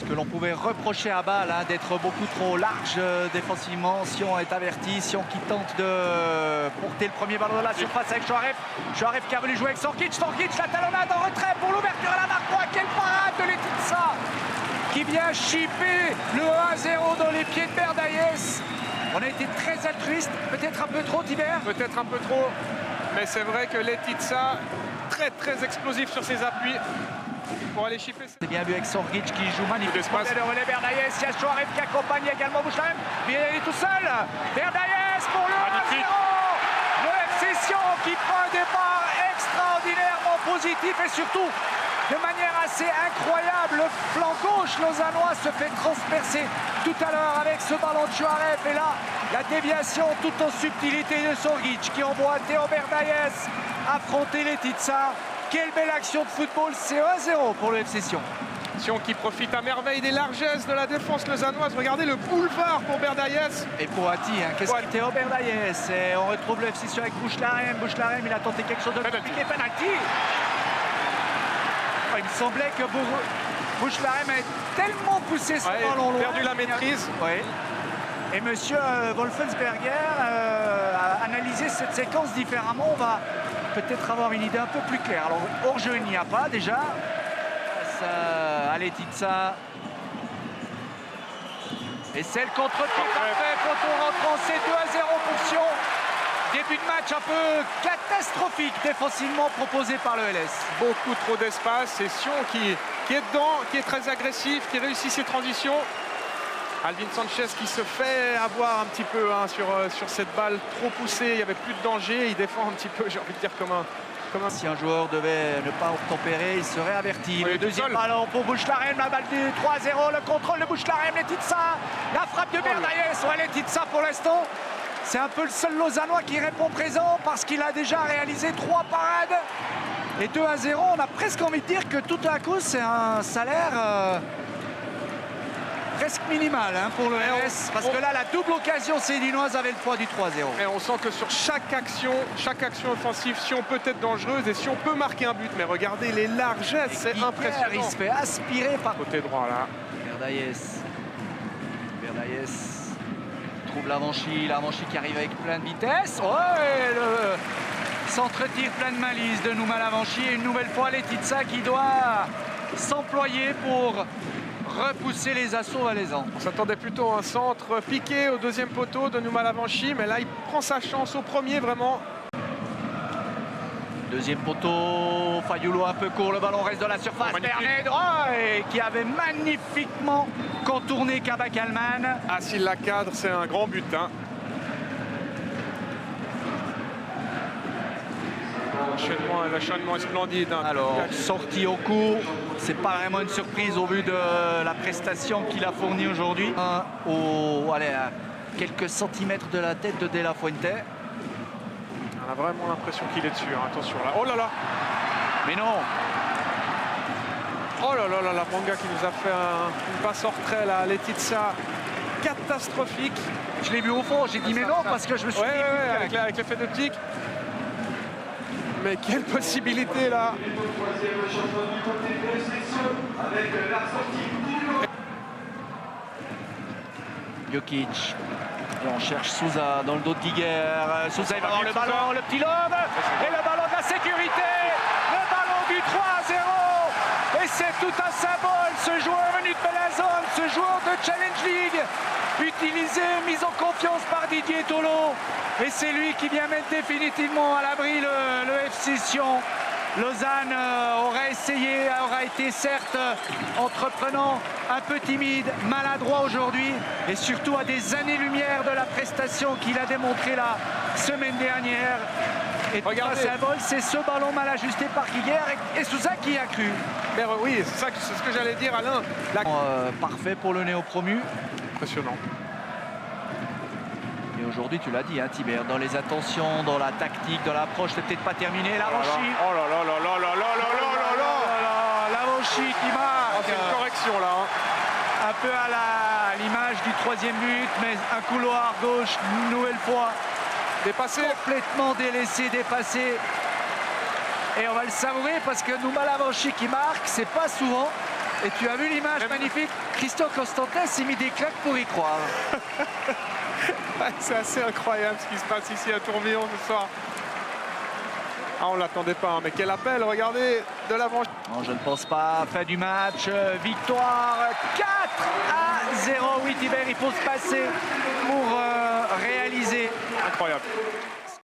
que l'on pouvait reprocher à Bâle d'être beaucoup trop large défensivement. Sion est averti, Sion qui tente de porter le premier ballon de la surface avec Chouaref. Chouaref qui a voulu jouer avec Sorkic, la talonnade en retrait pour l'ouverture à la marque. Quelle parade de Letitsa qui vient chipper le 1-0 dans les pieds de Berdaïes. On a été très altruiste, peut-être un peu trop, Tibert. Peut-être un peu trop, mais c'est vrai que Letitsa, très explosif sur ses appuis. Pour aller chiffer. C'est bien vu avec Sorgic qui joue magnifiquement. Le relais Berdaïes, il y a Chouaref qui accompagne également Bouchelem. Il est tout seul. Berdaïes pour le 1-0. Le FC Sion qui prend un départ extraordinairement positif et surtout de manière assez incroyable. Le flanc gauche lausannois se fait transpercer tout à l'heure avec ce ballon de Chouaref. Et là, la déviation tout en subtilité de Sorgic qui envoie Théo Berdaïes affronter Letitsa. Quelle belle action de football, c'est 1-0 pour le FC Sion. Sion qui profite à merveille des largesses de la défense lausannoise. Regardez le boulevard pour Berdaïes. Et pour Ati, qu'est-ce qu'il Théo Berdaïes. Et on retrouve le FC Sion avec Bouchelem. Bouchelem, il a tenté quelque chose de compliqué. Penalty. Il me semblait que Bouchelem a tellement poussé son ballon loin. Perdu la maîtrise. Oui. Et monsieur Wolfensberger a analysé cette séquence différemment. On va peut-être avoir une idée un peu plus claire. Alors, hors-jeu, il n'y a pas déjà. À Letitsa. Et c'est le contre-pied parfait quand on rentre. C'est 2-0 pour Sion. Début de match un peu catastrophique défensivement proposé par le LS. Beaucoup trop d'espace. C'est Sion qui est dedans, qui est très agressif, qui réussit ses transitions. Alvin Sanchez qui se fait avoir un petit peu sur cette balle trop poussée. Il n'y avait plus de danger. Il défend un petit peu, j'ai envie de dire, comme un... Si un joueur devait ne pas obtempérer, il serait averti. Oui, le deuxième ballon pour Bouchelem, la balle du 3-0, le contrôle de Bouchelem, Letitsa, la frappe de Berdaïes. Ouais, Letitsa pour l'instant, c'est un peu le seul Lausannois qui répond présent parce qu'il a déjà réalisé 3 parades. Et 2-0, on a presque envie de dire que tout à coup, c'est un salaire presque minimal pour le LS. Parce que là, la double occasion sédinoise avait le poids du 3-0. Et on sent que sur chaque action offensive, Sion peut être dangereuse et Sion peut marquer un but. Mais regardez les largesses, c'est impressionnant. Il se fait aspirer par... Côté droit, là. Berdaïes trouve Lavanchy qui arrive avec plein de vitesse. Ouais, le centre-tir plein de malice de Nouma Lavanchy. Et une nouvelle fois, Letitsa qui doit s'employer pour repousser les assauts valaisans. On s'attendait plutôt à un centre piqué au deuxième poteau de Nouma Lavanchy, mais là il prend sa chance au premier vraiment. Deuxième poteau, Fayoulo un peu court, le ballon reste dans la surface. Bernet qui avait magnifiquement contourné Kabak Alman. Ah, s'il la cadre, c'est un grand but. L'enchaînement est splendide. Alors, sortie au court, c'est pas vraiment une surprise au vu de la prestation qu'il a fournie aujourd'hui. À quelques centimètres de la tête de De La Fuente. On a vraiment l'impression qu'il est dessus. Attention là. Oh là là! Mais non! Oh là là là là, Manga qui nous a fait une passe hors trait là, Letitsa. Catastrophique. Je l'ai vu au fond, j'ai dit mais non parce que je me suis dit... avec l'effet d'optique. Mais quelle possibilité là! Jokic. Et on cherche Souza dans le dos de Giger. Souza il va avoir le ballon, le petit lobe. Et le ballon de la sécurité. Le ballon du 3-0. Et c'est tout un symbole. Ce joueur venu de Bellinzone, ce joueur de Challenge League. Utilisé, mis en confiance par Didier Tolo. Et c'est lui qui vient mettre définitivement à l'abri le FC Sion. Lausanne aura essayé, aura été certes entreprenant, un peu timide, maladroit aujourd'hui et surtout à des années-lumière de la prestation qu'il a démontré la semaine dernière. Et regardez, le symbole, c'est ce ballon mal ajusté par Giger et Souza qui y a cru. Mais oui, c'est ce que j'allais dire, Alain. Parfait pour le néo-promu. Impressionnant. Et aujourd'hui, tu l'as dit, Tibert, dans les attentions, dans la tactique, dans l'approche, c'est peut-être pas terminé. Lavanchy. Oh là là là là là là là là là là. Lavanchy qui marque. C'est une correction là. Un peu à l'image du 3e but, mais un couloir gauche, une nouvelle fois. Dépassé. Complètement délaissé, dépassé. Et on va le savourer parce que Nouma Lavanchy qui marque, c'est pas souvent. Et tu as vu l'image magnifique, Christophe Constantin s'est mis des claques pour y croire. Ouais, c'est assez incroyable ce qui se passe ici à Tourbillon ce soir. Ah, on ne l'attendait pas, hein, mais quel appel, regardez, de l'avant. Non, je ne pense pas. Fin du match, victoire 4-0. Oui, Thibert, il faut se passer pour réaliser. Incroyable.